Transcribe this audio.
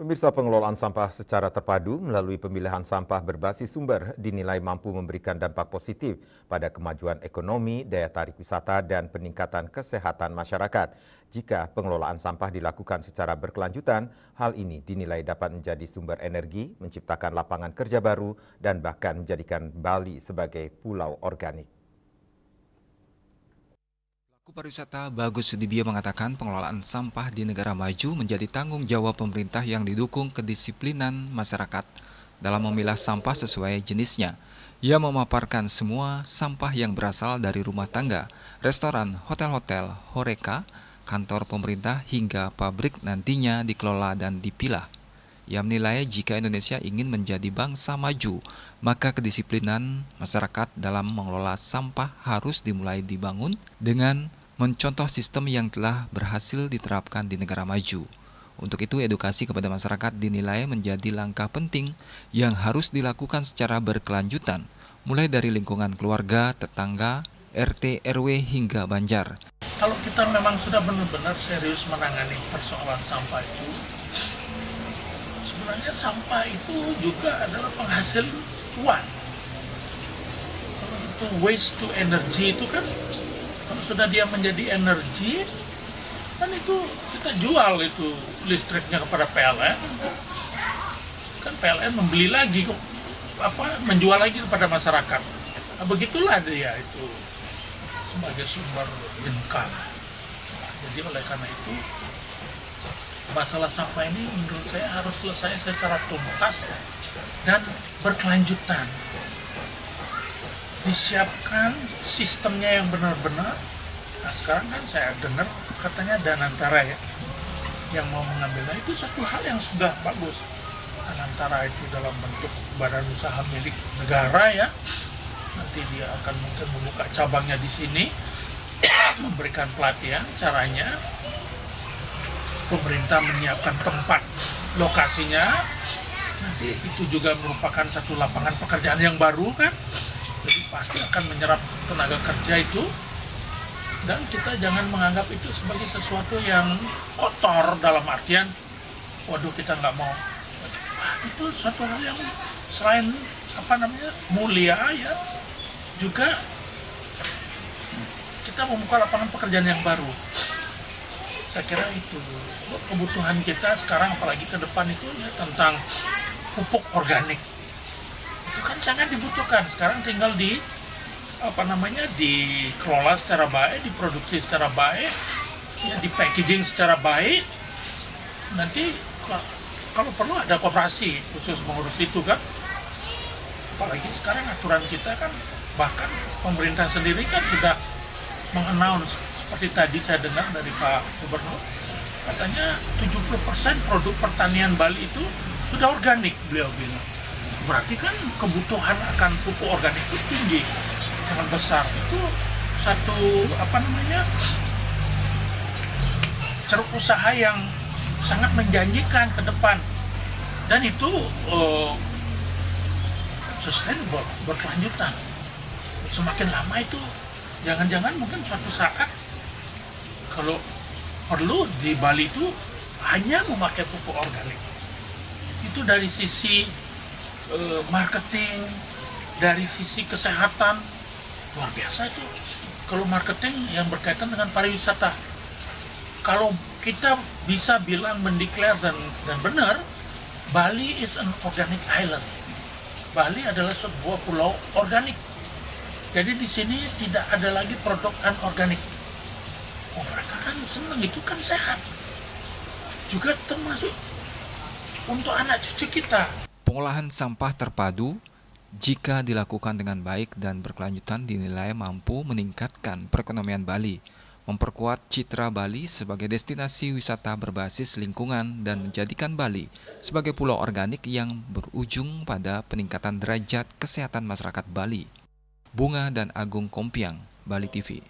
Pemirsa, pengelolaan sampah secara terpadu melalui pemilihan sampah berbasis sumber dinilai mampu memberikan dampak positif pada kemajuan ekonomi, daya tarik wisata, dan peningkatan kesehatan masyarakat. Jika pengelolaan sampah dilakukan secara berkelanjutan, hal ini dinilai dapat menjadi sumber energi, menciptakan lapangan kerja baru, dan bahkan menjadikan Bali sebagai pulau organik. Pelaku pariwisata Bagus Sudibyo mengatakan pengelolaan sampah di negara maju menjadi tanggung jawab pemerintah yang didukung kedisiplinan masyarakat dalam memilah sampah sesuai jenisnya. Ia memaparkan semua sampah yang berasal dari rumah tangga, restoran, hotel-hotel, horeca, kantor pemerintah hingga pabrik nantinya dikelola dan dipilah. Ia menilai jika Indonesia ingin menjadi bangsa maju, maka kedisiplinan masyarakat dalam mengelola sampah harus dimulai dibangun dengan mencontoh sistem yang telah berhasil diterapkan di negara maju. Untuk itu, edukasi kepada masyarakat dinilai menjadi langkah penting yang harus dilakukan secara berkelanjutan, mulai dari lingkungan keluarga, tetangga, RT, RW, hingga Banjar. Kalau kita memang sudah benar-benar serius menangani persoalan sampah itu, sebenarnya sampah itu juga adalah penghasil uang. Itu waste to energy itu kan, kalau sudah dia menjadi energi, kan itu kita jual itu listriknya kepada PLN, kan PLN membeli lagi, menjual lagi kepada masyarakat. Nah, begitulah dia itu sebagai sumber income. Jadi oleh karena itu, masalah sampah ini menurut saya harus selesai secara tuntas dan berkelanjutan. Disiapkan sistemnya yang benar-benar. Nah sekarang kan saya dengar katanya Danantara ya, yang mau mengambilnya itu satu hal yang sudah bagus. Danantara itu dalam bentuk badan usaha milik negara ya. Nanti dia akan mungkin membuka cabangnya di sini, memberikan pelatihan caranya. Pemerintah menyiapkan tempat lokasinya, nanti itu juga merupakan satu lapangan pekerjaan yang baru kan, jadi pasti akan menyerap tenaga kerja itu, dan kita jangan menganggap itu sebagai sesuatu yang kotor dalam artian, waduh kita nggak mau. Itu suatu hal yang selain mulia ya, juga kita membuka lapangan pekerjaan yang baru. Saya kira itu kebutuhan kita sekarang, apalagi ke depan itu ya, tentang pupuk organik. Itu kan sangat dibutuhkan. Sekarang tinggal dikelola secara baik, diproduksi secara baik, ya, di packaging secara baik. Nanti kalau perlu ada koperasi khusus mengurus itu kan. Apalagi sekarang aturan kita kan, bahkan pemerintah sendiri kan sudah mengannounce, seperti tadi saya dengar dari Pak Gubernur, katanya 70% produk pertanian Bali itu sudah organik, beliau bilang. Berarti kan kebutuhan akan pupuk organik itu tinggi, sangat besar. Itu satu ceruk usaha yang sangat menjanjikan ke depan, dan itu sustainable, berkelanjutan. Semakin lama itu, jangan-jangan mungkin suatu saat kalau perlu di Bali itu hanya memakai pupuk organik. Itu dari sisi marketing, dari sisi kesehatan, luar biasa itu. Kalau marketing yang berkaitan dengan pariwisata, kalau kita bisa bilang mendeklar dan benar, Bali is an organic island. Bali adalah sebuah pulau organik. Jadi di sini tidak ada lagi produk anorganik. Oh, mereka kan senang, itu kan sehat. Juga termasuk untuk anak cucu kita. Pengolahan sampah terpadu jika dilakukan dengan baik dan berkelanjutan dinilai mampu meningkatkan perekonomian Bali, memperkuat citra Bali sebagai destinasi wisata berbasis lingkungan dan menjadikan Bali sebagai pulau organik yang berujung pada peningkatan derajat kesehatan masyarakat Bali. Bunga dan Agung Kompiang, Bali TV.